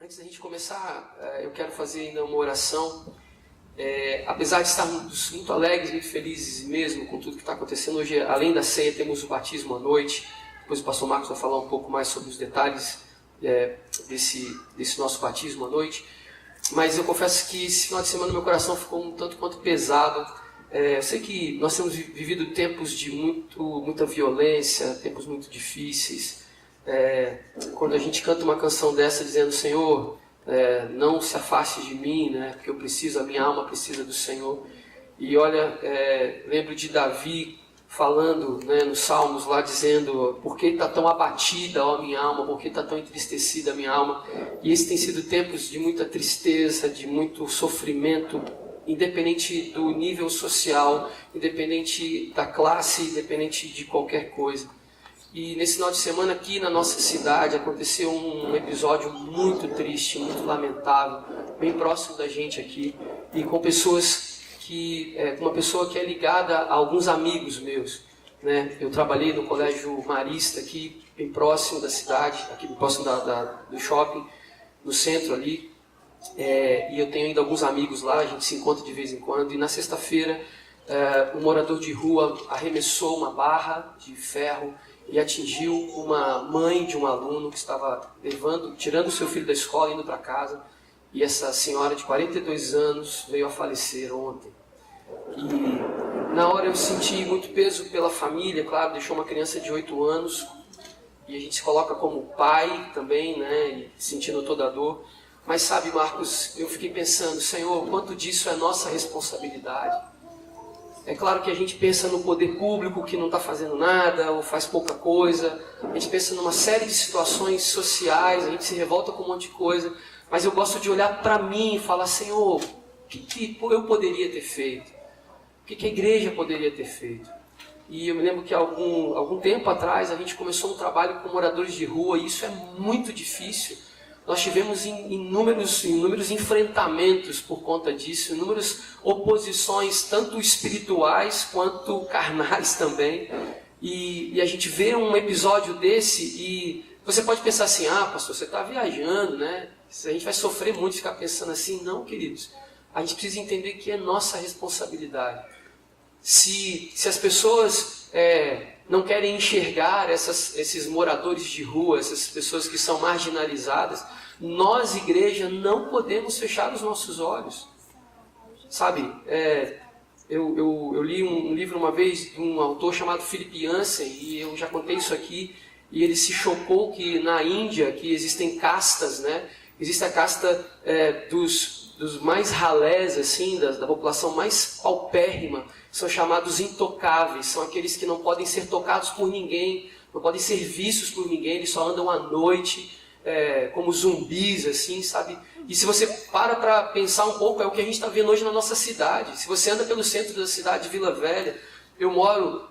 Antes da gente começar, eu quero fazer ainda uma oração. Apesar de estarmos muito alegres, muito felizes mesmo com tudo que está acontecendo hoje, além da ceia, temos o batismo à noite. Depois o pastor Marcos vai falar um pouco mais sobre os detalhes desse nosso batismo à noite. Mas eu confesso que esse final de semana meu coração ficou um tanto quanto pesado. Eu sei que nós temos vivido tempos de muita violência, tempos muito difíceis. Quando a gente canta uma canção dessa dizendo: Senhor, não se afaste de mim, né, porque a minha alma precisa do Senhor. E olha, lembro de Davi falando, né, nos Salmos lá, dizendo: por que está tão abatida, ó minha alma, por que está tão entristecida a minha alma? E esses têm sido tempos de muita tristeza, de muito sofrimento, independente do nível social, independente da classe, independente de qualquer coisa. E nesse final de semana aqui na nossa cidade aconteceu um episódio muito triste, muito lamentável, bem próximo da gente aqui, e com pessoas uma pessoa que é ligada a alguns amigos meus, né? Eu trabalhei no Colégio Marista aqui, bem próximo da cidade, aqui próximo do shopping, no centro ali, e eu tenho ainda alguns amigos lá, a gente se encontra de vez em quando, e na sexta-feira um morador de rua arremessou uma barra de ferro e atingiu uma mãe de um aluno que estava tirando o seu filho da escola, indo para casa, e essa senhora de 42 anos veio a falecer ontem. E na hora eu senti muito peso pela família, claro, deixou uma criança de 8 anos, e a gente se coloca como pai também, né, e sentindo toda a dor. Mas sabe, Marcos, eu fiquei pensando: Senhor, quanto disso é nossa responsabilidade? É claro que a gente pensa no poder público que não está fazendo nada ou faz pouca coisa. A gente pensa numa série de situações sociais, a gente se revolta com um monte de coisa. Mas eu gosto de olhar para mim e falar: Senhor, o que eu poderia ter feito? O que a igreja poderia ter feito? E eu me lembro que algum tempo atrás a gente começou um trabalho com moradores de rua, e isso é muito difícil. Nós tivemos inúmeros enfrentamentos por conta disso, inúmeras oposições, tanto espirituais quanto carnais também. E a gente vê um episódio desse e você pode pensar assim: pastor, você está viajando, né? A gente vai sofrer muito ficar pensando assim. Não, queridos. A gente precisa entender que é nossa responsabilidade. Se as pessoas não querem enxergar esses moradores de rua, essas pessoas que são marginalizadas, nós, igreja, não podemos fechar os nossos olhos. Sabe, eu li um livro uma vez de um autor chamado Philip Yancey, e eu já contei isso aqui, e ele se chocou que na Índia que existem castas, né? Existe a casta dos mais ralés, assim, da população mais paupérrima, são chamados intocáveis, são aqueles que não podem ser tocados por ninguém, não podem ser vistos por ninguém, eles só andam à noite, como zumbis, assim, sabe? E se você para pensar um pouco, é o que a gente está vendo hoje na nossa cidade. Se você anda pelo centro da cidade de Vila Velha, eu moro,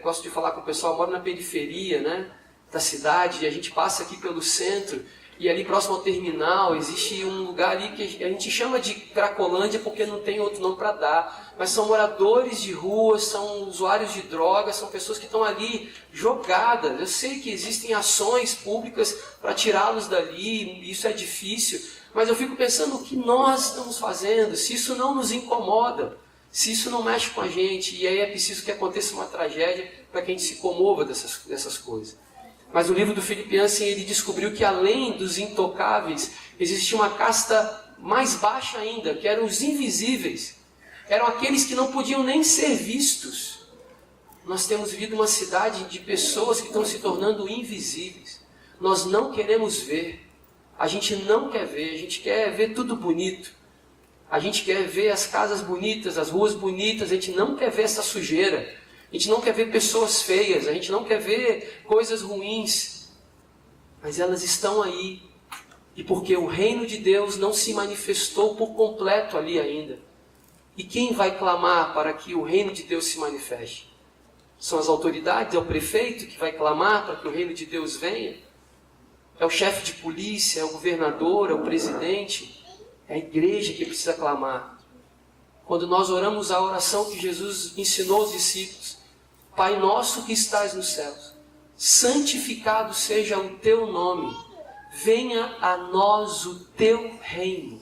gosto de falar com o pessoal, eu moro na periferia, né, da cidade, e a gente passa aqui pelo centro, e ali próximo ao terminal existe um lugar ali que a gente chama de Cracolândia porque não tem outro nome para dar. Mas são moradores de rua, são usuários de drogas, são pessoas que estão ali jogadas. Eu sei que existem ações públicas para tirá-los dali, isso é difícil. Mas eu fico pensando o que nós estamos fazendo, se isso não nos incomoda, se isso não mexe com a gente. E aí é preciso que aconteça uma tragédia para que a gente se comova dessas coisas. Mas o livro do Philip Yancey, ele descobriu que além dos intocáveis, existia uma casta mais baixa ainda, que eram os invisíveis. Eram aqueles que não podiam nem ser vistos. Nós temos vivido uma cidade de pessoas que estão se tornando invisíveis. Nós não queremos ver. A gente não quer ver. A gente quer ver tudo bonito. A gente quer ver as casas bonitas, as ruas bonitas. A gente não quer ver essa sujeira. A gente não quer ver pessoas feias, a gente não quer ver coisas ruins, mas elas estão aí, e porque o reino de Deus não se manifestou por completo ali ainda. E quem vai clamar para que o reino de Deus se manifeste? São as autoridades, é o prefeito que vai clamar para que o reino de Deus venha? É o chefe de polícia, é o governador, é o presidente? É a igreja que precisa clamar. Quando nós oramos a oração que Jesus ensinou aos discípulos: Pai nosso que estás nos céus, santificado seja o teu nome, venha a nós o teu reino.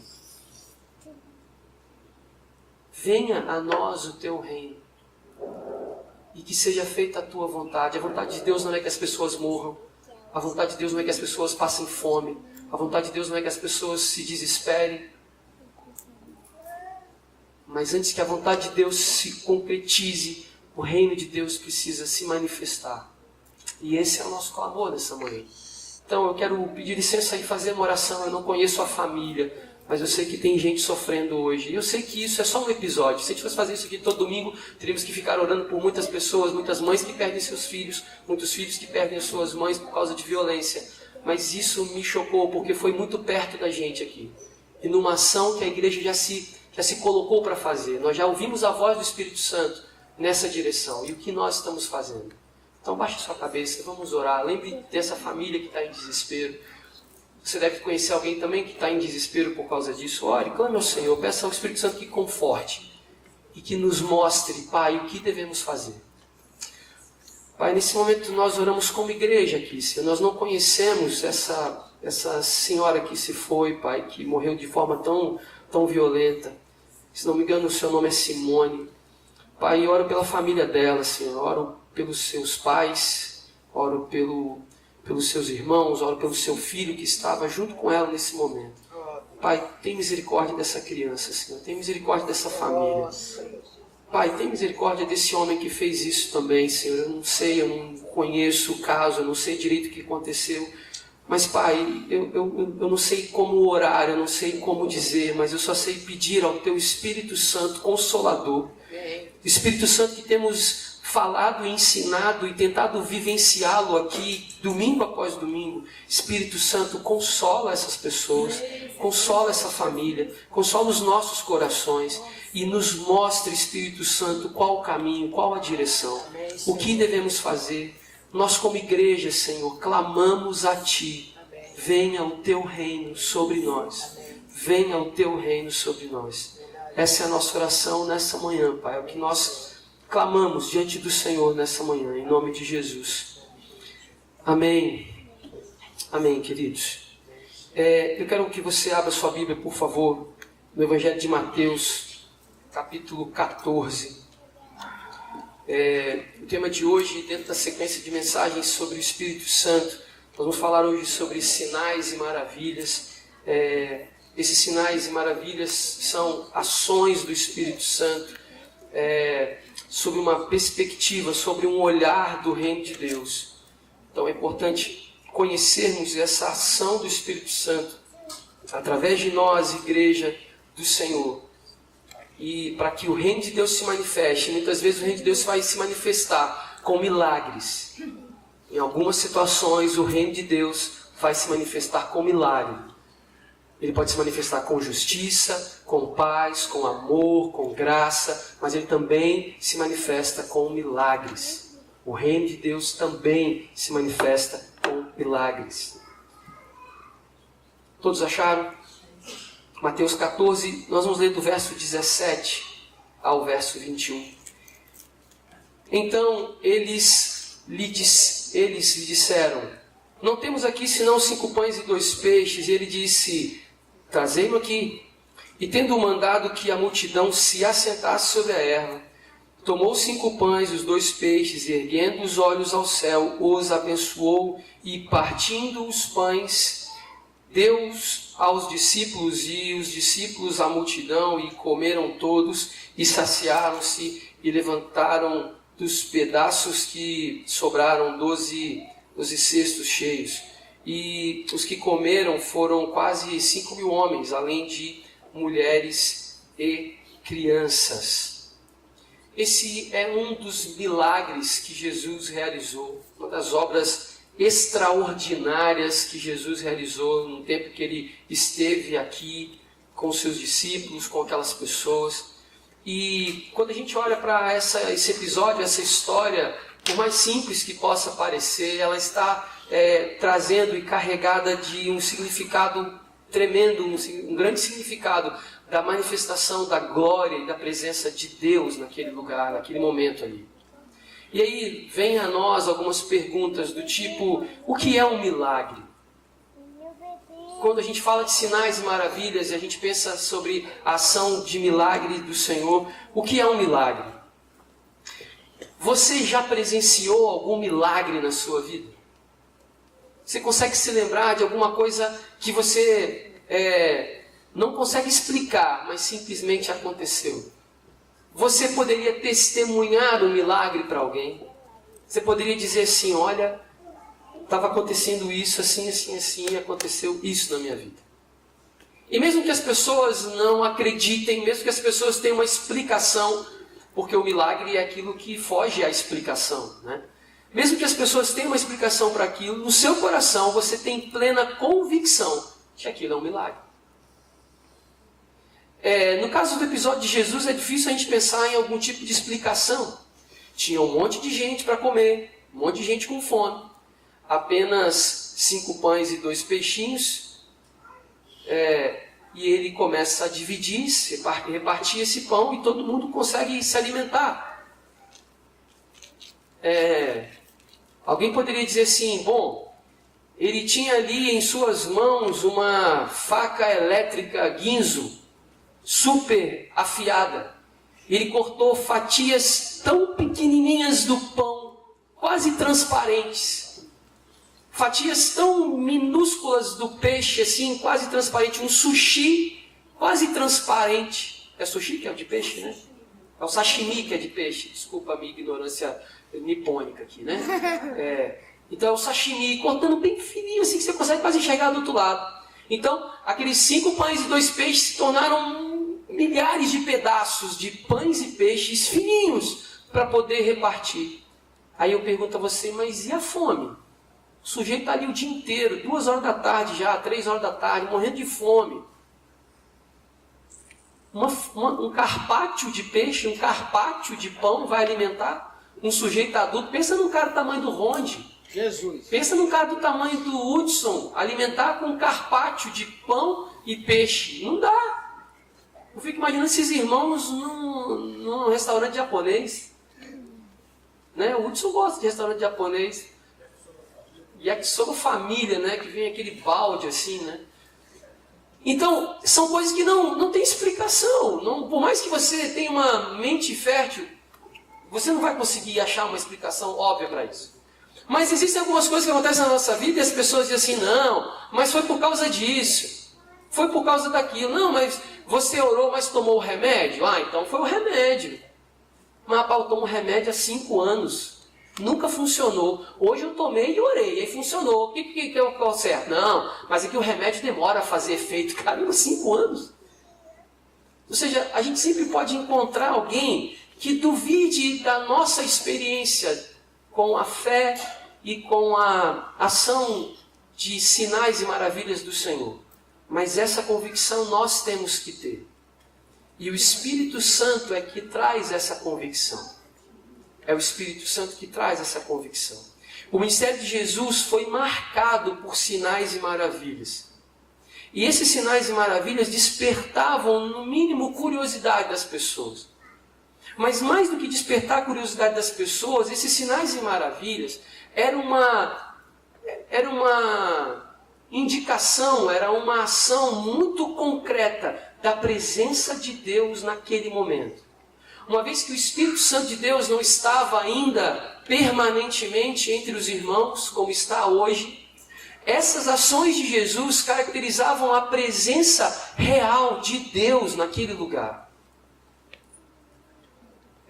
Venha a nós o teu reino. E que seja feita a tua vontade. A vontade de Deus não é que as pessoas morram. A vontade de Deus não é que as pessoas passem fome. A vontade de Deus não é que as pessoas se desesperem. Mas antes que a vontade de Deus se concretize, o reino de Deus precisa se manifestar. E esse é o nosso clamor nessa manhã. Então eu quero pedir licença e fazer uma oração. Eu não conheço a família, mas eu sei que tem gente sofrendo hoje. E eu sei que isso é só um episódio. Se a gente fosse fazer isso aqui todo domingo, teríamos que ficar orando por muitas pessoas, muitas mães que perdem seus filhos, muitos filhos que perdem as suas mães por causa de violência. Mas isso me chocou porque foi muito perto da gente aqui. E numa ação que a igreja já se colocou para fazer. Nós já ouvimos a voz do Espírito Santo nessa direção. E o que nós estamos fazendo? Então baixe sua cabeça, vamos orar. Lembre dessa família que está em desespero. Você deve conhecer alguém também que está em desespero por causa disso. Ore, clame ao Senhor, peça ao Espírito Santo que conforte e que nos mostre, Pai, o que devemos fazer. Pai, nesse momento nós oramos como igreja aqui, Senhor. Nós não conhecemos essa senhora que se foi, Pai, que morreu de forma tão violenta. Se não me engano, o seu nome é Simone. Pai, eu oro pela família dela, Senhor. Oro pelos seus pais, oro pelos seus irmãos, oro pelo seu filho que estava junto com ela nesse momento. Pai, tem misericórdia dessa criança, Senhor. Tem misericórdia dessa família. Pai, tem misericórdia desse homem que fez isso também, Senhor. Eu não sei, eu não conheço o caso, eu não sei direito o que aconteceu. Mas, Pai, eu não sei como orar, eu não sei como dizer, mas eu só sei pedir ao Teu Espírito Santo Consolador. Espírito Santo que temos falado e ensinado e tentado vivenciá-lo aqui, domingo após domingo. Espírito Santo, consola essas pessoas, consola essa família, consola os nossos corações e nos mostre, Espírito Santo, qual o caminho, qual a direção, o que devemos fazer. Nós como igreja, Senhor, clamamos a Ti. Venha o Teu reino sobre nós. Venha o Teu reino sobre nós. Essa é a nossa oração nessa manhã, Pai. É o que nós clamamos diante do Senhor nessa manhã, em nome de Jesus. Amém. Amém, queridos. Eu quero que você abra sua Bíblia, por favor, no Evangelho de Mateus, capítulo 14. O tema de hoje, dentro da sequência de mensagens sobre o Espírito Santo, nós vamos falar hoje sobre sinais e maravilhas. Esses sinais e maravilhas são ações do Espírito Santo, sobre uma perspectiva, sobre um olhar do reino de Deus. Então é importante conhecermos essa ação do Espírito Santo através de nós, igreja do Senhor. E para que o reino de Deus se manifeste, muitas vezes o reino de Deus vai se manifestar com milagres. Em algumas situações o reino de Deus vai se manifestar com milagre. Ele pode se manifestar com justiça, com paz, com amor, com graça, mas ele também se manifesta com milagres. O reino de Deus também se manifesta com milagres. Todos acharam? Mateus 14, nós vamos ler do verso 17 ao verso 21. Então eles lhe disseram: não temos aqui senão 5 pães e 2 peixes. E ele disse: trazei-mo aqui. E tendo mandado que a multidão se assentasse sobre a erva, tomou 5 pães e os 2 peixes, e erguendo os olhos ao céu, os abençoou, e partindo os pães, deu aos discípulos, e os discípulos à multidão, e comeram todos, e saciaram-se, e levantaram dos pedaços que sobraram 12 cestos cheios. E os que comeram foram quase 5.000 homens, além de mulheres e crianças. Esse é um dos milagres que Jesus realizou, uma das obras extraordinárias que Jesus realizou no tempo que ele esteve aqui com seus discípulos, com aquelas pessoas. E quando a gente olha para esse episódio, essa história, por mais simples que possa parecer, ela está trazendo e carregada de um significado tremendo, um grande significado da manifestação da glória e da presença de Deus naquele lugar, naquele momento ali. E aí vem a nós algumas perguntas do tipo: o que é um milagre? quando a gente fala de sinais e maravilhas e a gente pensa sobre a ação de milagre do Senhor, o que é um milagre? Você já presenciou algum milagre na sua vida? Você consegue se lembrar de alguma coisa que você não consegue explicar, mas simplesmente aconteceu? Você poderia testemunhar um milagre para alguém? Você poderia dizer assim, olha, estava acontecendo isso, assim, assim, assim, e aconteceu isso na minha vida. E mesmo que as pessoas não acreditem, mesmo que as pessoas tenham uma explicação, porque o milagre é aquilo que foge à explicação, né? Mesmo que as pessoas tenham uma explicação para aquilo, no seu coração você tem plena convicção que aquilo é um milagre. No caso do episódio de Jesus, é difícil a gente pensar em algum tipo de explicação. Tinha um monte de gente para comer, um monte de gente com fome. Apenas 5 pães e 2 peixinhos. E ele começa a dividir, repartir esse pão e todo mundo consegue se alimentar. Alguém poderia dizer assim, bom, ele tinha ali em suas mãos uma faca elétrica guinzo, super afiada. Ele cortou fatias tão pequenininhas do pão, quase transparentes. Fatias tão minúsculas do peixe, assim, quase transparente. Um sushi quase transparente. É sushi que é o de peixe, né? É o sashimi que é de peixe. Desculpa a minha ignorância nipônica aqui, né? Então é o sashimi, cortando bem fininho, assim, que você consegue quase enxergar do outro lado. Então, aqueles 5 pães e 2 peixes se tornaram milhares de pedaços de pães e peixes fininhos para poder repartir. Aí eu pergunto a você, mas e a fome? O sujeito está ali o dia inteiro, 2 horas da tarde já, 3 horas da tarde, morrendo de fome. Um carpaccio de peixe, um carpaccio de pão vai alimentar um sujeito adulto? Pensa num cara do tamanho do Ronde. Jesus. Pensa num cara do tamanho do Hudson, alimentar com um carpaccio de pão e peixe. Não dá. Eu fico imaginando esses irmãos num restaurante japonês. Né? O Hudson gosta de restaurante japonês. Yakisoba família, né? Que vem aquele balde assim, né? Então, são coisas que não tem explicação. Por mais que você tenha uma mente fértil, você não vai conseguir achar uma explicação óbvia para isso. Mas existem algumas coisas que acontecem na nossa vida e as pessoas dizem assim, não, mas foi por causa disso. Foi por causa daquilo. Não, mas você orou, mas tomou o remédio? Ah, então foi o remédio. Mas rapaz, eu tomo remédio há 5 anos. Nunca funcionou. Hoje eu tomei e orei, aí funcionou. O que é o certo? Não, mas é que o remédio demora a fazer efeito. Caramba, 5 anos. Ou seja, a gente sempre pode encontrar alguém que duvide da nossa experiência com a fé e com a ação de sinais e maravilhas do Senhor. Mas essa convicção nós temos que ter. E o Espírito Santo é que traz essa convicção. É o Espírito Santo que traz essa convicção. O ministério de Jesus foi marcado por sinais e maravilhas. E esses sinais e maravilhas despertavam, no mínimo, curiosidade das pessoas. Mas mais do que despertar a curiosidade das pessoas, esses sinais e maravilhas era uma indicação, era uma ação muito concreta da presença de Deus naquele momento. Uma vez que o Espírito Santo de Deus não estava ainda permanentemente entre os irmãos, como está hoje, essas ações de Jesus caracterizavam a presença real de Deus naquele lugar.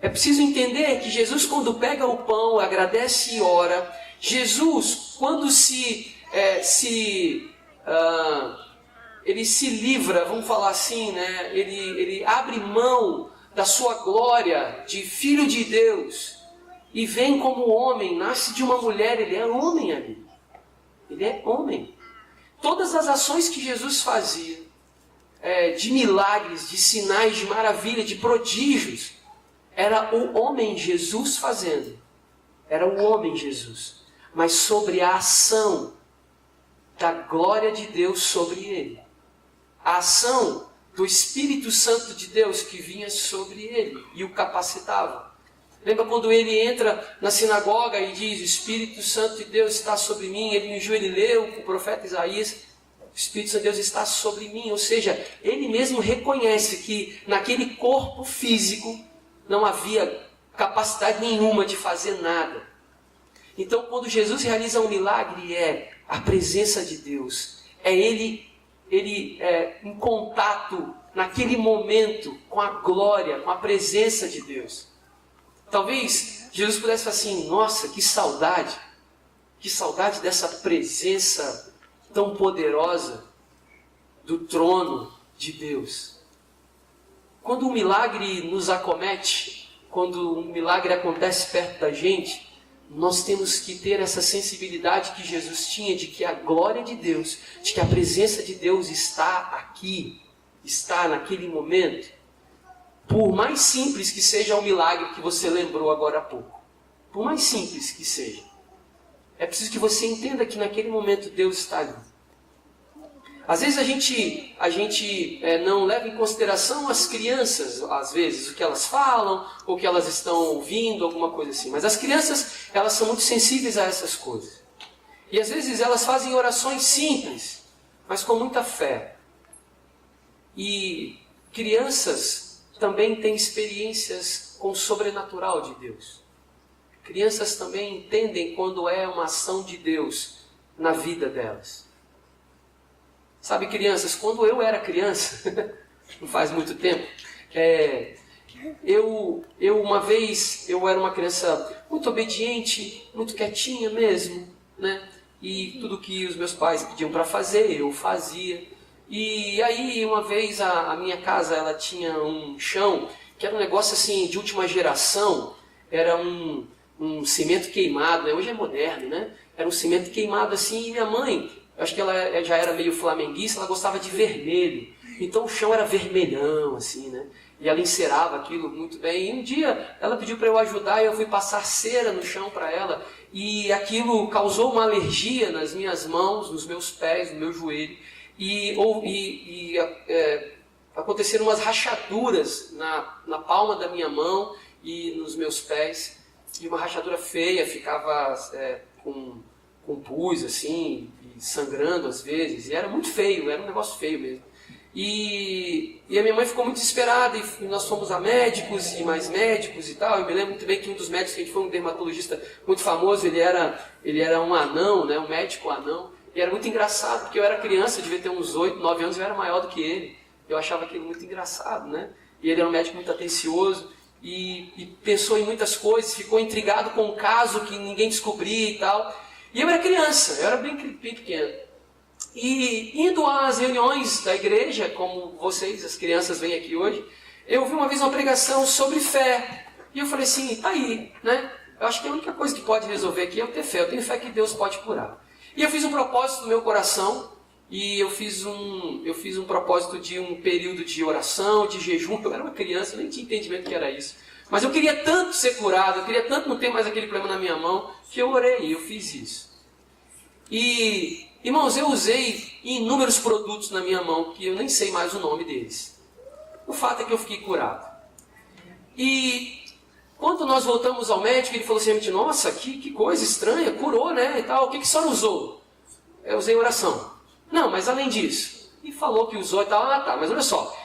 É preciso entender que Jesus, quando pega o pão, agradece e ora, Jesus, quando ele se livra, vamos falar assim, né? Ele abre mão da sua glória de Filho de Deus e vem como homem, nasce de uma mulher, ele é homem ali. Ele é homem. Todas as ações que Jesus fazia, de milagres, de sinais, de maravilha, de prodígios, era o homem Jesus fazendo. Era o homem Jesus. Mas sobre a ação da glória de Deus sobre ele. A ação do Espírito Santo de Deus que vinha sobre ele e o capacitava. Lembra quando ele entra na sinagoga e diz, o Espírito Santo de Deus está sobre mim, ele ungiu, ele leu o profeta Isaías, O Espírito Santo de Deus está sobre mim. Ou seja, ele mesmo reconhece que naquele corpo físico não havia capacidade nenhuma de fazer nada. Então, quando Jesus realiza um milagre, é a presença de Deus. É ele em contato naquele momento com a glória, com a presença de Deus. Talvez Jesus pudesse falar assim: nossa, que saudade dessa presença tão poderosa do trono de Deus. Quando um milagre nos acomete, quando um milagre acontece perto da gente, nós temos que ter essa sensibilidade que Jesus tinha, de que a glória de Deus, de que a presença de Deus está aqui, está naquele momento. Por mais simples que seja o milagre que você lembrou agora há pouco, por mais simples que seja, é preciso que você entenda que naquele momento Deus está ali. Às vezes a gente não leva em consideração as crianças, às vezes, o que elas falam, ou o que elas estão ouvindo, alguma coisa assim. Mas as crianças, elas são muito sensíveis a essas coisas. E às vezes elas fazem orações simples, mas com muita fé. E crianças também têm experiências com o sobrenatural de Deus. Crianças também entendem quando é uma ação de Deus na vida delas. Sabe, crianças, quando eu era criança, não faz muito tempo, uma vez eu era uma criança muito obediente, muito quietinha mesmo, né? E tudo que os meus pais pediam para fazer, eu fazia. E aí, uma vez, a minha casa, ela tinha um chão, que era um negócio assim, de última geração, era um cimento queimado, né? Hoje é moderno, né? Era um cimento queimado assim, e minha mãe, acho que ela já era meio flamenguista, ela gostava de vermelho. Então o chão era vermelhão, assim, né? E ela encerava aquilo muito bem. E um dia ela pediu para eu ajudar e eu fui passar cera no chão para ela. E aquilo causou uma alergia nas minhas mãos, nos meus pés, no meu joelho. E aconteceram umas rachaduras na palma da minha mão e nos meus pés. E uma rachadura feia, ficava com pus, assim, e sangrando às vezes. E era muito feio, era um negócio feio mesmo. E a minha mãe ficou muito desesperada, e nós fomos a médicos e mais médicos e tal. Eu me lembro muito bem que um dos médicos, que a gente foi um dermatologista muito famoso, ele era um anão, né, um médico anão. E era muito engraçado, porque eu era criança, eu devia ter uns 8, 9 anos, e eu era maior do que ele. Eu achava aquilo muito engraçado, né? E ele era um médico muito atencioso, e pensou em muitas coisas, ficou intrigado com um caso que ninguém descobria e tal. E eu era criança, eu era bem pequeno. E indo às reuniões da igreja, como vocês, as crianças, vêm aqui hoje, eu ouvi uma vez uma pregação sobre fé. E eu falei assim, tá aí, né? Eu acho que a única coisa que pode resolver aqui é eu ter fé. Eu tenho fé que Deus pode curar. E eu fiz um propósito no meu coração, e eu fiz um propósito de um período de oração, de jejum. Eu era uma criança, eu nem tinha entendimento do que era isso. Mas eu queria tanto ser curado, eu queria tanto não ter mais aquele problema na minha mão, que eu orei, eu fiz isso. E, irmãos, eu usei inúmeros produtos na minha mão, que eu nem sei mais o nome deles. O fato é que eu fiquei curado. E quando nós voltamos ao médico, ele falou assim, nossa, que coisa estranha, curou, né, e tal. O que a senhora usou? Eu usei oração. Não, mas além disso. E falou que usou e tal. Ah, tá, mas olha só.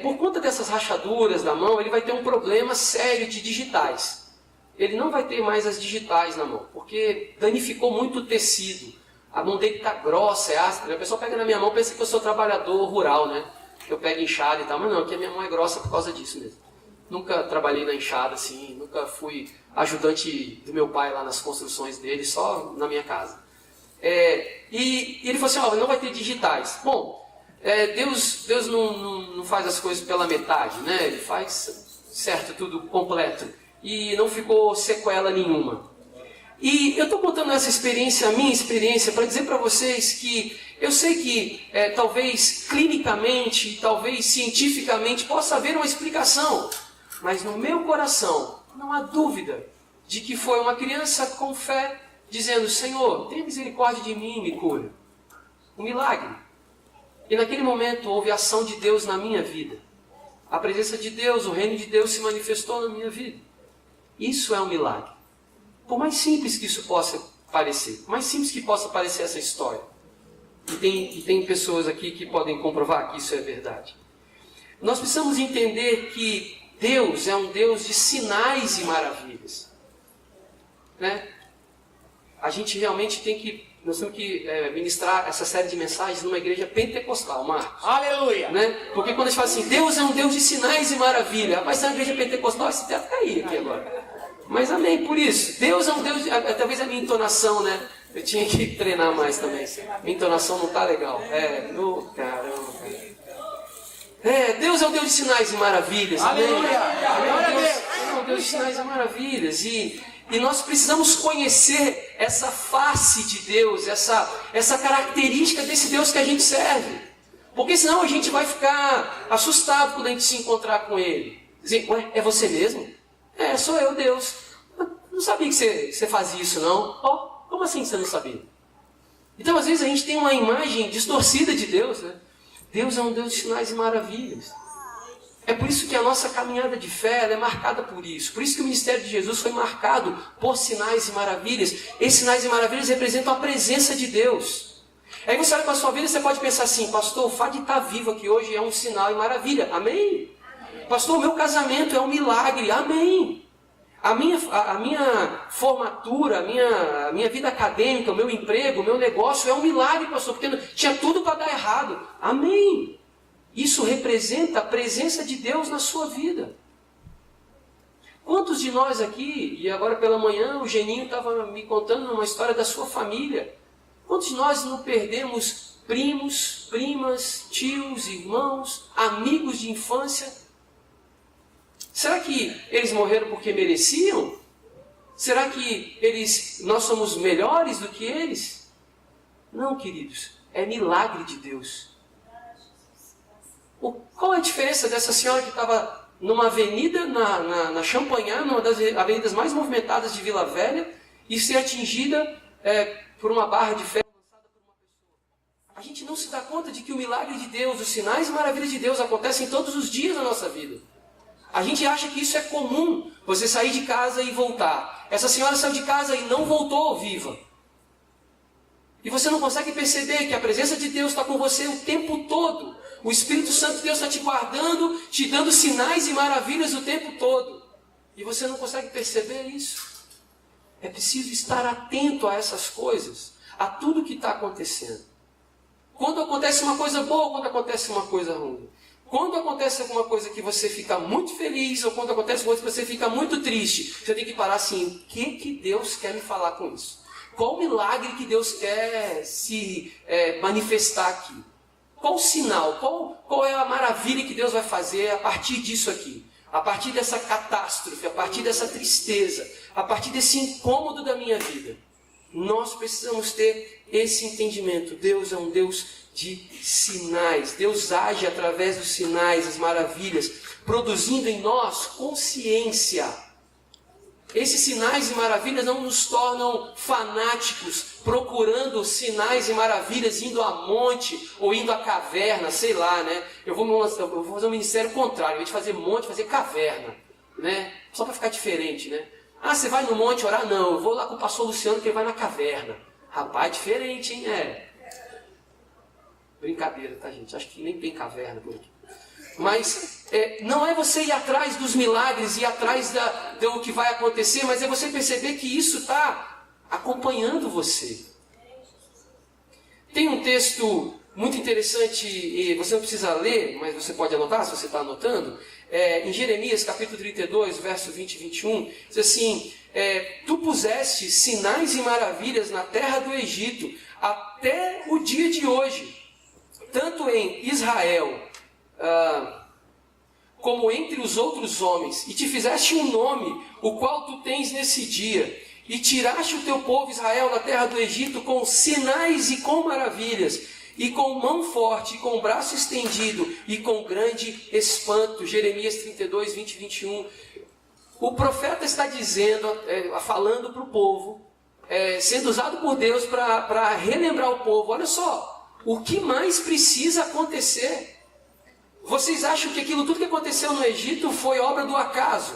Por conta dessas rachaduras da mão, ele vai ter um problema sério de digitais. Ele não vai ter mais as digitais na mão, porque danificou muito o tecido. A mão dele está grossa, é áspera. A pessoa pega na minha mão e pensa que eu sou trabalhador rural, né? Que eu pego enxada e tal. Mas não, que a minha mão é grossa por causa disso mesmo. Nunca trabalhei na enxada assim, nunca fui ajudante do meu pai lá nas construções dele, só na minha casa. E ele falou assim, não vai ter digitais. Bom, Deus não faz as coisas pela metade, né? Ele faz certo, tudo completo. E não ficou sequela nenhuma. E eu estou contando essa experiência, a minha experiência, para dizer para vocês que eu sei que talvez clinicamente, talvez cientificamente possa haver uma explicação, mas no meu coração não há dúvida de que foi uma criança com fé dizendo, Senhor, tenha misericórdia de mim e me cura. Um milagre. E naquele momento houve a ação de Deus na minha vida. A presença de Deus, o reino de Deus se manifestou na minha vida. Isso é um milagre. Por mais simples que isso possa parecer, por mais simples que possa parecer essa história, e tem pessoas aqui que podem comprovar que isso é verdade. Nós precisamos entender que Deus é um Deus de sinais e maravilhas. Né? A gente realmente nós temos que ministrar essa série de mensagens numa igreja pentecostal, Marcos. Aleluia! Né? Porque quando a gente fala assim, Deus é um Deus de sinais e maravilhas, rapaz, se é uma igreja pentecostal, esse teto cair aqui agora. Mas amém, por isso, Deus é um Deus, talvez a minha entonação, né? Eu tinha que treinar mais também. Minha entonação não está legal. Caramba, cara. Deus é o Deus de sinais e maravilhas. Aleluia! Deus é o Deus de sinais e maravilhas. E nós precisamos conhecer essa face de Deus, essa característica desse Deus que a gente serve. Porque senão a gente vai ficar assustado quando a gente se encontrar com Ele. Dizer, ué, é você mesmo? Sou eu, Deus. Não sabia que você fazia isso, não. Como assim você não sabia? Então, às vezes, a gente tem uma imagem distorcida de Deus, né? Deus é um Deus de sinais e maravilhas. É por isso que a nossa caminhada de fé é marcada por isso. Por isso que o ministério de Jesus foi marcado por sinais e maravilhas. Esses sinais e maravilhas representam a presença de Deus. Aí você olha para a sua vida e você pode pensar assim, pastor, o fato de estar vivo aqui hoje é um sinal e maravilha. Amém? Pastor, o meu casamento é um milagre. Amém? A minha formatura, a minha vida acadêmica, o meu emprego, o meu negócio é um milagre, pastor, porque tinha tudo para dar errado. Amém? Isso representa a presença de Deus na sua vida. Quantos de nós aqui, e agora pela manhã o Geninho estava me contando uma história da sua família. Quantos de nós não perdemos primos, primas, tios, irmãos, amigos de infância? Será que eles morreram porque mereciam? Será que nós somos melhores do que eles? Não, queridos, é milagre de Deus. Qual é a diferença dessa senhora que estava numa avenida, na Champagnat, numa das avenidas mais movimentadas de Vila Velha, e ser atingida por uma barra de ferro lançada por uma pessoa? A gente não se dá conta de que o milagre de Deus, os sinais e maravilhas de Deus acontecem todos os dias na nossa vida. A gente acha que isso é comum, você sair de casa e voltar. Essa senhora saiu de casa e não voltou viva. E você não consegue perceber que a presença de Deus está com você o tempo todo. O Espírito Santo de Deus está te guardando, te dando sinais e maravilhas o tempo todo. E você não consegue perceber isso. É preciso estar atento a essas coisas, a tudo que está acontecendo. Quando acontece uma coisa boa, quando acontece uma coisa ruim. Quando acontece alguma coisa que você fica muito feliz, ou quando acontece alguma coisa que você fica muito triste, você tem que parar assim, o que Deus quer me falar com isso? Qual o milagre que Deus quer se manifestar aqui? Qual o sinal? Qual é a maravilha que Deus vai fazer a partir disso aqui? A partir dessa catástrofe, a partir dessa tristeza, a partir desse incômodo da minha vida. Nós precisamos ter esse entendimento. Deus é um Deus de sinais. Deus age através dos sinais, as maravilhas, produzindo em nós consciência. Esses sinais e maravilhas não nos tornam fanáticos, procurando sinais e maravilhas, indo a monte ou indo a caverna, sei lá, né? Eu vou fazer um ministério contrário, em vez de fazer monte, fazer caverna, né? Só para ficar diferente, né? Ah, você vai no monte orar? Não, eu vou lá com o pastor Luciano que ele vai na caverna. Rapaz, diferente, hein? Brincadeira, tá, gente? Acho que nem tem caverna por aqui. Mas não é você ir atrás dos milagres, ir atrás do que vai acontecer, mas é você perceber que isso está acompanhando você. Tem um texto muito interessante, e você não precisa ler, mas você pode anotar se você está anotando. Em Jeremias capítulo 32, verso 20 e 21, diz assim: tu puseste sinais e maravilhas na terra do Egito, até o dia de hoje, tanto em Israel como entre os outros homens, e te fizeste um nome, o qual tu tens nesse dia, e tiraste o teu povo Israel da terra do Egito com sinais e com maravilhas, e com mão forte, e com braço estendido, e com grande espanto. Jeremias 32, 20 e 21. O profeta está dizendo, falando para o povo, sendo usado por Deus para relembrar o povo: olha só, o que mais precisa acontecer? Vocês acham que aquilo tudo que aconteceu no Egito foi obra do acaso?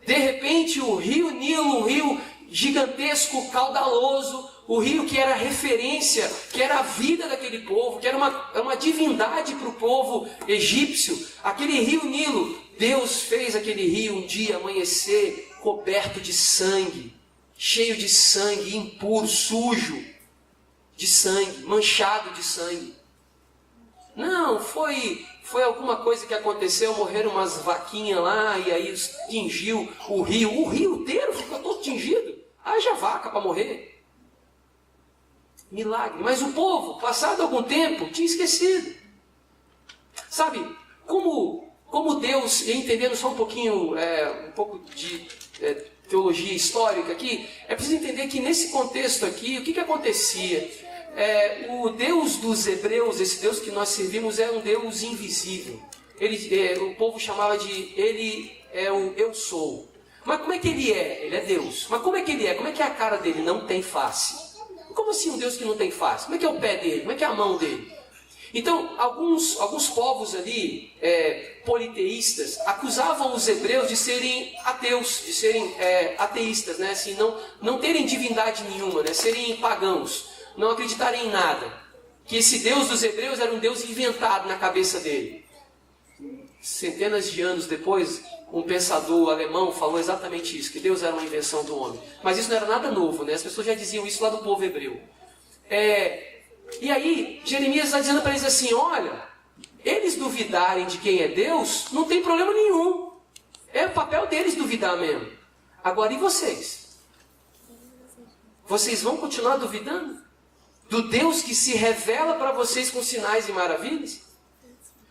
De repente o rio Nilo, um rio gigantesco, caudaloso, O rio que era referência, que era a vida daquele povo, que era uma divindade para o povo egípcio. Aquele rio Nilo, Deus fez aquele rio um dia amanhecer coberto de sangue, cheio de sangue, impuro, sujo de sangue, manchado de sangue. Não, foi alguma coisa que aconteceu, morreram umas vaquinhas lá e aí tingiu o rio inteiro ficou todo tingido. Haja vaca para morrer. Milagre. Mas o povo, passado algum tempo, tinha esquecido. Sabe, como Deus, entendendo só um pouquinho, um pouco de teologia histórica aqui, é preciso entender que nesse contexto aqui, o que acontecia? O Deus dos hebreus, esse Deus que nós servimos, é um Deus invisível. O povo chamava de, ele é o eu sou. Mas como é que ele é? Ele é Deus. Mas como é que ele é? Como é que é a cara dele? Não tem face. Como assim um Deus que não tem face? Como é que é o pé dele? Como é que é a mão dele? Então, alguns povos ali, politeístas, acusavam os hebreus de serem ateus, de serem ateístas, né? Assim, não terem divindade nenhuma, né? Serem pagãos, não acreditarem em nada. Que esse Deus dos hebreus era um Deus inventado na cabeça dele. Centenas de anos depois, um pensador alemão falou exatamente isso, que Deus era uma invenção do homem. Mas isso não era nada novo, né? As pessoas já diziam isso lá do povo hebreu. E aí, Jeremias está dizendo para eles assim, olha, eles duvidarem de quem é Deus, não tem problema nenhum. É o papel deles duvidar mesmo. Agora, e vocês? Vocês vão continuar duvidando? Do Deus que se revela para vocês com sinais e maravilhas?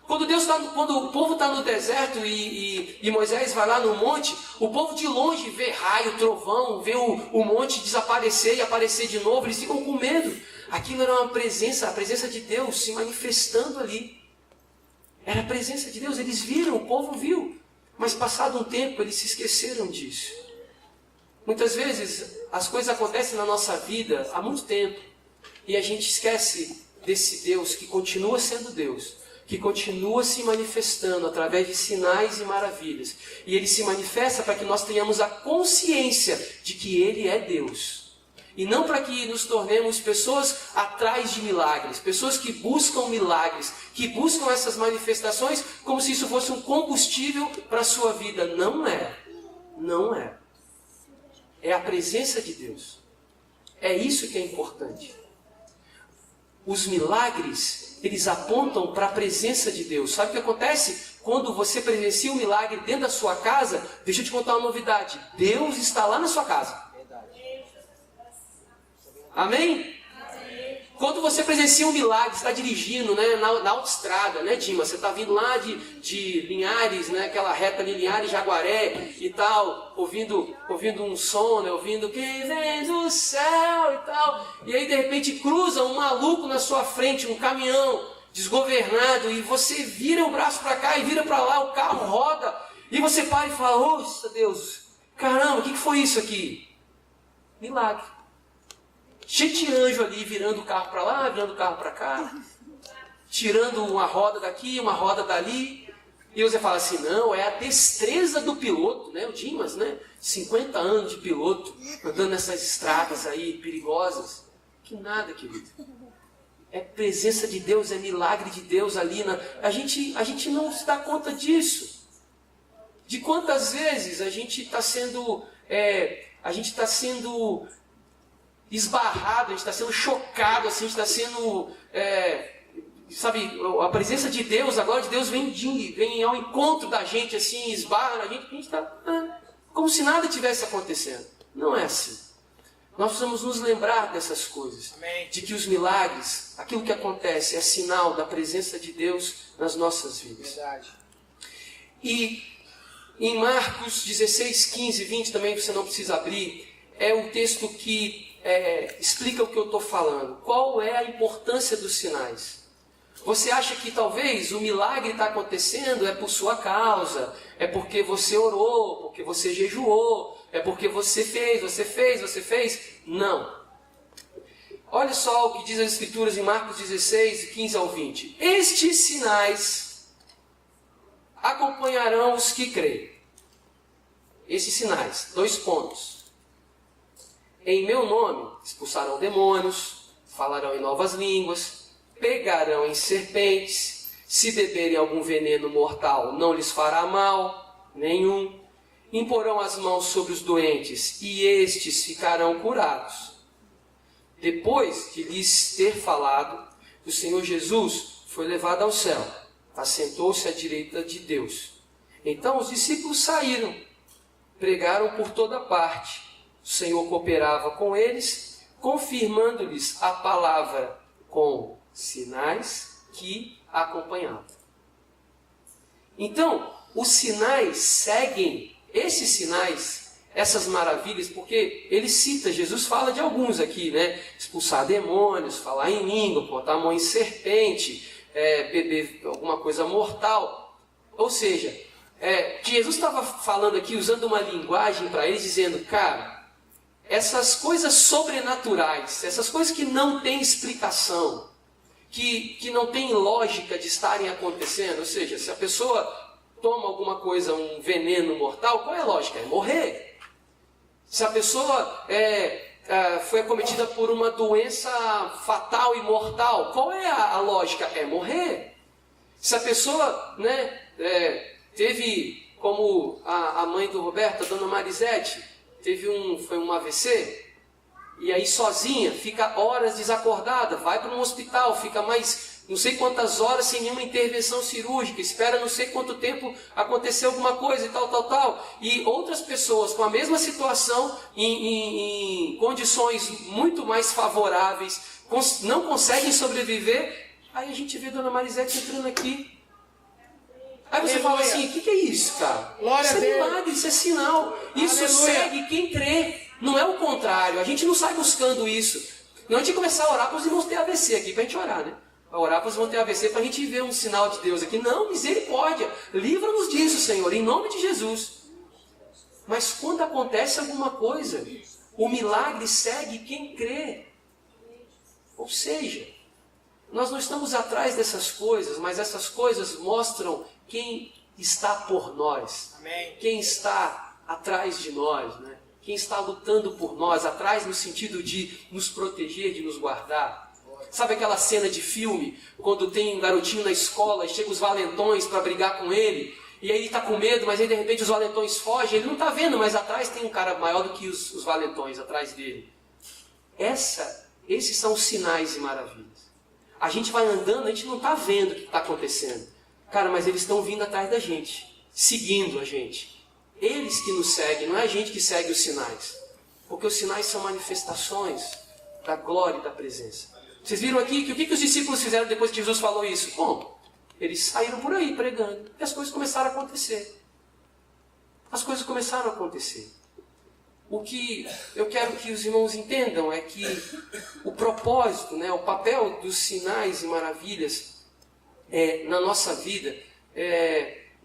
Quando o povo está no deserto e Moisés vai lá no monte, o povo de longe vê raio, trovão, vê o monte desaparecer e aparecer de novo, eles ficam com medo. Aquilo era a presença de Deus se manifestando ali. Era a presença de Deus, eles viram, o povo viu. Mas passado um tempo, eles se esqueceram disso. Muitas vezes, as coisas acontecem na nossa vida há muito tempo. E a gente esquece desse Deus que continua sendo Deus. Que continua se manifestando através de sinais e maravilhas. E Ele se manifesta para que nós tenhamos a consciência de que Ele é Deus. E não para que nos tornemos pessoas atrás de milagres, pessoas que buscam milagres, que buscam essas manifestações como se isso fosse um combustível para a sua vida. Não é. Não é. É a presença de Deus. É isso que é importante. Os milagres, eles apontam para a presença de Deus. Sabe o que acontece? Quando você presencia um milagre dentro da sua casa, deixa eu te contar uma novidade. Deus está lá na sua casa. Amém? Quando você presencia um milagre, você está dirigindo, né, na autoestrada, né, Dima? Você está vindo lá de Linhares, né, aquela reta ali, Linhares, Jaguaré e tal, ouvindo um som, né, ouvindo quem vem do céu e tal. E aí, de repente, cruza um maluco na sua frente, um caminhão desgovernado, e você vira o braço para cá e vira para lá, o carro roda, e você para e fala, nossa Deus, caramba, o que foi isso aqui? Milagre. Cheio de anjo ali, virando o carro para lá, virando o carro para cá, tirando uma roda daqui, uma roda dali. E você fala assim, não, é a destreza do piloto, né? O Dimas, né? 50 anos de piloto, andando nessas estradas aí perigosas. Que nada, querido. É presença de Deus, é milagre de Deus ali. A gente não se dá conta disso. De quantas vezes a gente está sendo esbarrado, a gente está sendo chocado, assim, a gente está sendo, a presença de Deus, agora de Deus vem ao encontro da gente, assim, esbarra na gente, a gente está como se nada tivesse acontecendo. Não é assim. Nós precisamos nos lembrar dessas coisas. Amém. De que os milagres, aquilo que acontece, é sinal da presença de Deus nas nossas vidas. Verdade. E em Marcos 16, 15, 20, também você não precisa abrir, é um texto que explica o que eu estou falando. Qual é a importância dos sinais? Você acha que talvez o milagre está acontecendo por sua causa, é porque você orou, porque você jejuou, é porque você fez? Não. Olha só o que diz as Escrituras em Marcos 16, 15 ao 20. Estes sinais acompanharão os que creem. Esses sinais, 2 pontos. Em meu nome expulsarão demônios, falarão em novas línguas, pegarão em serpentes, se beberem algum veneno mortal não lhes fará mal nenhum, imporão as mãos sobre os doentes e estes ficarão curados. Depois de lhes ter falado, o Senhor Jesus foi levado ao céu, assentou-se à direita de Deus. Então os discípulos saíram, pregaram por toda parte. O Senhor cooperava com eles, confirmando-lhes a palavra com sinais que acompanhavam. Então, os sinais seguem, esses sinais, essas maravilhas, porque ele cita, Jesus fala de alguns aqui, né? Expulsar demônios, falar em língua, botar a mão em serpente, beber alguma coisa mortal. Ou seja, Jesus estava falando aqui, usando uma linguagem para eles, dizendo, cara, essas coisas sobrenaturais, essas coisas que não têm explicação, que não tem lógica de estarem acontecendo, ou seja, se a pessoa toma alguma coisa, um veneno mortal, qual é a lógica? É morrer. Se a pessoa foi acometida por uma doença fatal e mortal, qual é a lógica? É morrer. Se a pessoa teve, como a mãe do Roberto, a dona Marisete, foi um AVC, e aí sozinha, fica horas desacordada, vai para um hospital, fica mais não sei quantas horas sem nenhuma intervenção cirúrgica, espera não sei quanto tempo acontecer alguma coisa e tal. E outras pessoas com a mesma situação, em condições muito mais favoráveis, não conseguem sobreviver. Aí a gente vê a dona Marisete entrando aqui. Aí você fala assim, o que é isso, cara? Glória isso é milagre, isso é sinal. Isso segue quem crê. Não é o contrário. A gente não sai buscando isso. Não, a gente começar a orar para os irmãos ter AVC aqui, para a gente orar, né? Para orar para os irmãos ter AVC, para a gente ver um sinal de Deus aqui. Não, misericórdia. Livra-nos disso, Senhor, em nome de Jesus. Mas quando acontece alguma coisa, o milagre segue quem crê. Ou seja, nós não estamos atrás dessas coisas, mas essas coisas mostram quem está por nós. Amém. Quem está atrás de nós, né? Quem está lutando por nós, atrás no sentido de nos proteger, de nos guardar. Sabe aquela cena de filme, quando tem um garotinho na escola e chega os valentões para brigar com ele, e aí ele está com medo, mas aí de repente os valentões fogem, ele não está vendo, mas atrás tem um cara maior do que os valentões, atrás dele. Esses são os sinais e maravilhas. A gente vai andando, a gente não está vendo o que está acontecendo. Cara, mas eles estão vindo atrás da gente, seguindo a gente. Eles que nos seguem, não é a gente que segue os sinais. Porque os sinais são manifestações da glória e da presença. Vocês viram aqui que o que os discípulos fizeram depois que Jesus falou isso? Bom, eles saíram por aí pregando e as coisas começaram a acontecer. As coisas começaram a acontecer. O que eu quero que os irmãos entendam é que o propósito, o papel dos sinais e maravilhas na nossa vida,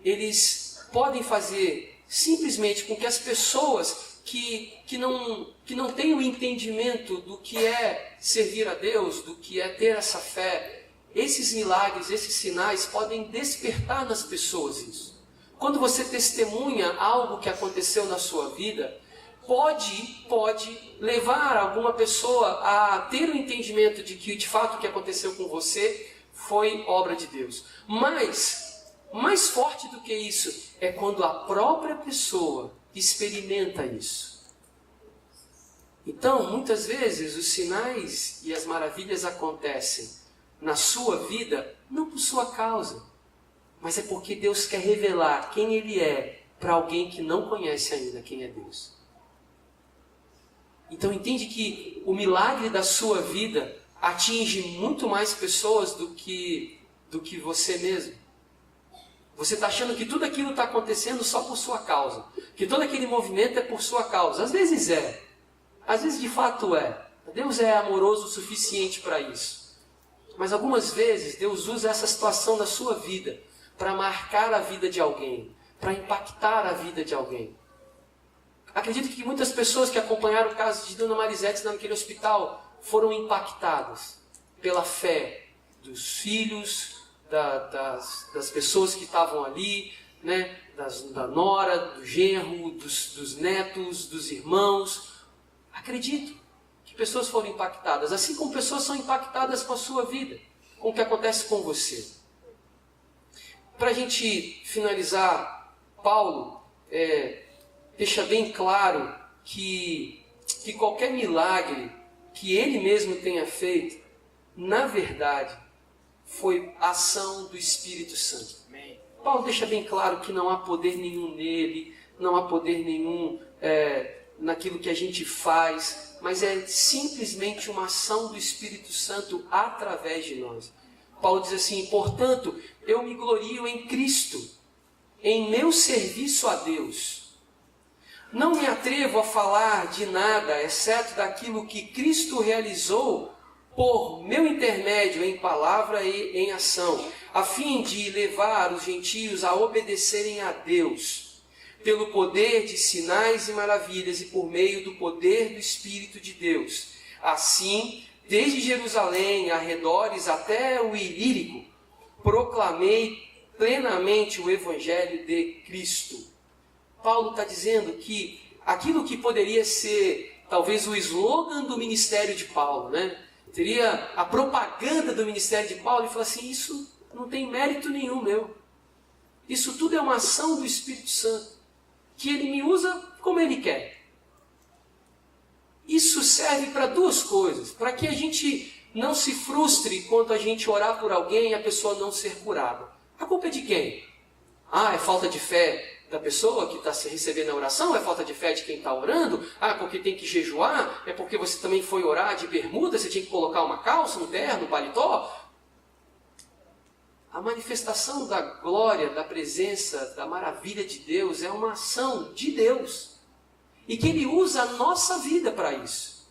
eles podem fazer simplesmente com que as pessoas que não têm o entendimento do que é servir a Deus, do que é ter essa fé, esses milagres, esses sinais podem despertar nas pessoas isso. Quando você testemunha algo que aconteceu na sua vida, pode levar alguma pessoa a ter o entendimento de que de fato o que aconteceu com você foi obra de Deus. Mas mais forte do que isso é quando a própria pessoa experimenta isso. Então, muitas vezes, os sinais e as maravilhas acontecem na sua vida, não por sua causa, mas é porque Deus quer revelar quem Ele é para alguém que não conhece ainda quem é Deus. Então, entende que o milagre da sua vida atinge muito mais pessoas do que você mesmo. Você está achando que tudo aquilo está acontecendo só por sua causa. Que todo aquele movimento é por sua causa. Às vezes é. Às vezes de fato é. Deus é amoroso o suficiente para isso. Mas algumas vezes Deus usa essa situação da sua vida para marcar a vida de alguém. Para impactar a vida de alguém. Acredito que muitas pessoas que acompanharam o caso de Dona Marisete naquele hospital foram impactadas pela fé dos filhos, das pessoas que estavam ali, da nora, do genro, dos netos, dos irmãos. Acredito que pessoas foram impactadas, assim como pessoas são impactadas com a sua vida, com o que acontece com você. Para a gente finalizar, Paulo deixa bem claro que qualquer milagre que ele mesmo tenha feito, na verdade, foi ação do Espírito Santo. Paulo deixa bem claro que não há poder nenhum nele, não há poder nenhum naquilo que a gente faz, mas é simplesmente uma ação do Espírito Santo através de nós. Paulo diz assim: portanto, eu me glorio em Cristo, em meu serviço a Deus. Não me atrevo a falar de nada, exceto daquilo que Cristo realizou por meu intermédio em palavra e em ação, a fim de levar os gentios a obedecerem a Deus, pelo poder de sinais e maravilhas e por meio do poder do Espírito de Deus. Assim, desde Jerusalém, arredores até o Ilírico, proclamei plenamente o Evangelho de Cristo. Paulo está dizendo que aquilo que poderia ser talvez o slogan do ministério de Paulo, né? Teria a propaganda do ministério de Paulo, e fala assim: isso não tem mérito nenhum meu. Isso tudo é uma ação do Espírito Santo, que ele me usa como ele quer. Isso serve para duas coisas: para que a gente não se frustre quando a gente orar por alguém e a pessoa não ser curada. A culpa é de quem? É falta de fé da pessoa que está se recebendo a oração? É falta de fé de quem está orando? Porque tem que jejuar? É porque você também foi orar de bermuda, você tinha que colocar uma calça, um terno, um paletó? A manifestação da glória, da presença, da maravilha de Deus é uma ação de Deus. E que Ele usa a nossa vida para isso.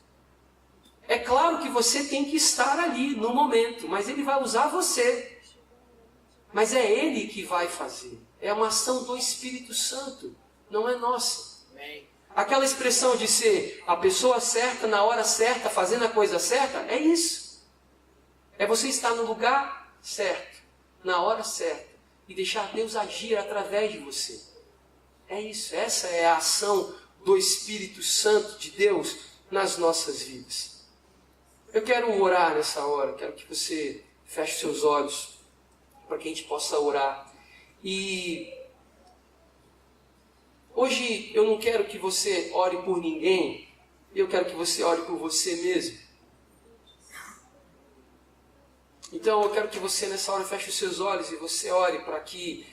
É claro que você tem que estar ali no momento, mas Ele vai usar você. Mas é Ele que vai fazer. É uma ação do Espírito Santo, não é nossa. Aquela expressão de ser a pessoa certa, na hora certa, fazendo a coisa certa, é isso. É você estar no lugar certo, na hora certa, e deixar Deus agir através de você. É isso, essa é a ação do Espírito Santo de Deus nas nossas vidas. Eu quero orar nessa hora, quero que você feche seus olhos, para que a gente possa orar. E hoje eu não quero que você ore por ninguém, eu quero que você ore por você mesmo. Então eu quero que você nessa hora feche os seus olhos e você ore para que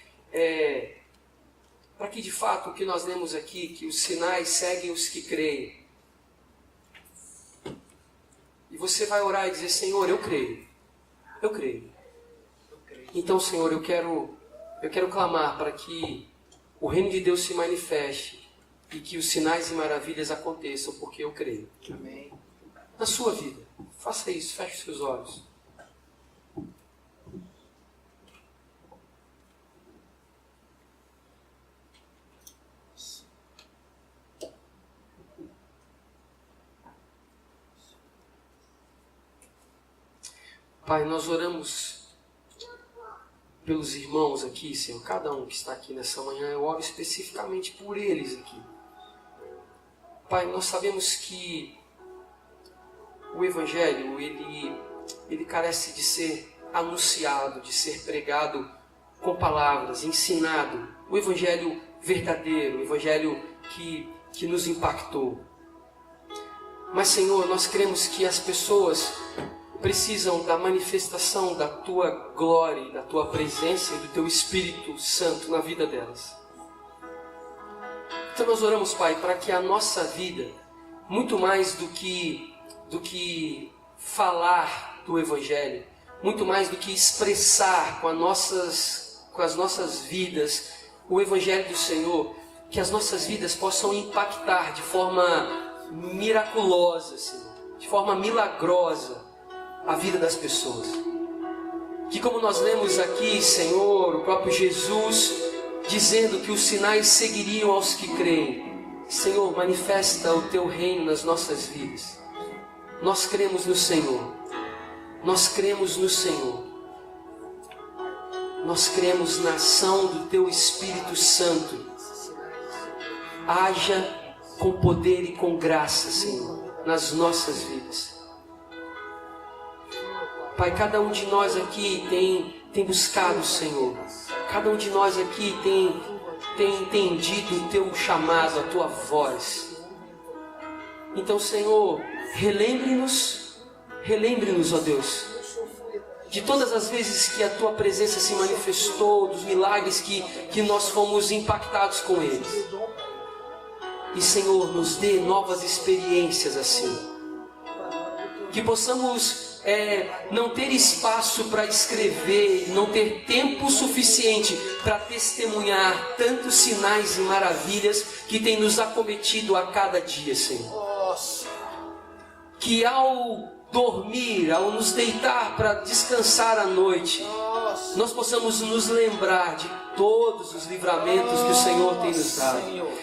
de fato o que nós lemos aqui, que os sinais seguem os que creem. E você vai orar e dizer: Senhor, eu creio. Eu creio. Então, Senhor, eu quero clamar para que o reino de Deus se manifeste e que os sinais e maravilhas aconteçam, porque eu creio. Amém. Na sua vida, faça isso, feche os seus olhos. Pai, nós oramos pelos irmãos aqui, Senhor, cada um que está aqui nessa manhã, eu oro especificamente por eles aqui. Pai, nós sabemos que o Evangelho, ele carece de ser anunciado, de ser pregado com palavras, ensinado. O Evangelho verdadeiro, o Evangelho que nos impactou. Mas, Senhor, nós cremos que as pessoas precisam da manifestação da Tua glória, da Tua presença e do Teu Espírito Santo na vida delas. Então nós oramos, Pai, para que a nossa vida, muito mais do que falar do Evangelho, muito mais do que expressar com as nossas vidas o Evangelho do Senhor, que as nossas vidas possam impactar de forma miraculosa, Senhor, de forma milagrosa, a vida das pessoas. Que, como nós lemos aqui, Senhor, o próprio Jesus dizendo que os sinais seguiriam aos que creem. Senhor, manifesta o Teu reino nas nossas vidas. Nós cremos no Senhor. Nós cremos no Senhor. Nós cremos na ação do Teu Espírito Santo. Haja com poder e com graça, Senhor. nas nossas vidas. Pai, cada um de nós aqui tem buscado o Senhor. Cada um de nós aqui tem entendido o Teu chamado, a Tua voz. Então, Senhor, relembre-nos, ó Deus, de todas as vezes que a Tua presença se manifestou, dos milagres que nós fomos impactados com eles. E, Senhor, nos dê novas experiências assim. Que possamos não ter espaço para escrever, não ter tempo suficiente para testemunhar tantos sinais e maravilhas que tem nos acometido a cada dia, Senhor. Que ao dormir, ao nos deitar para descansar à noite, nós possamos nos lembrar de todos os livramentos que o Senhor tem nos dado,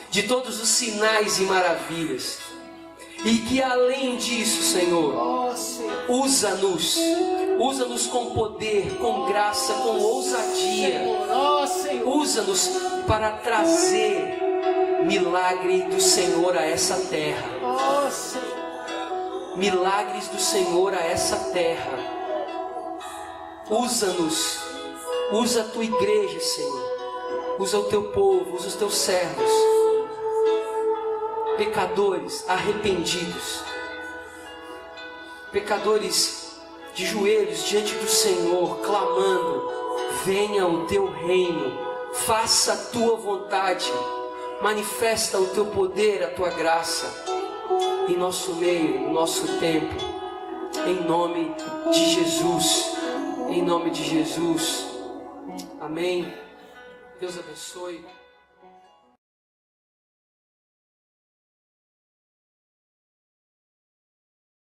de todos os sinais e maravilhas. E que além disso, Senhor, usa-nos com poder, com graça, com ousadia. Usa-nos para trazer milagre do Senhor a essa terra. Milagres do Senhor a essa terra. Usa-nos, usa a Tua igreja, Senhor. Usa o Teu povo, usa os Teus servos. Pecadores arrependidos, pecadores de joelhos diante do Senhor, clamando: venha o Teu reino, faça a Tua vontade, manifesta o Teu poder, a Tua graça em nosso meio, no nosso tempo, em nome de Jesus, em nome de Jesus. Amém. Deus abençoe.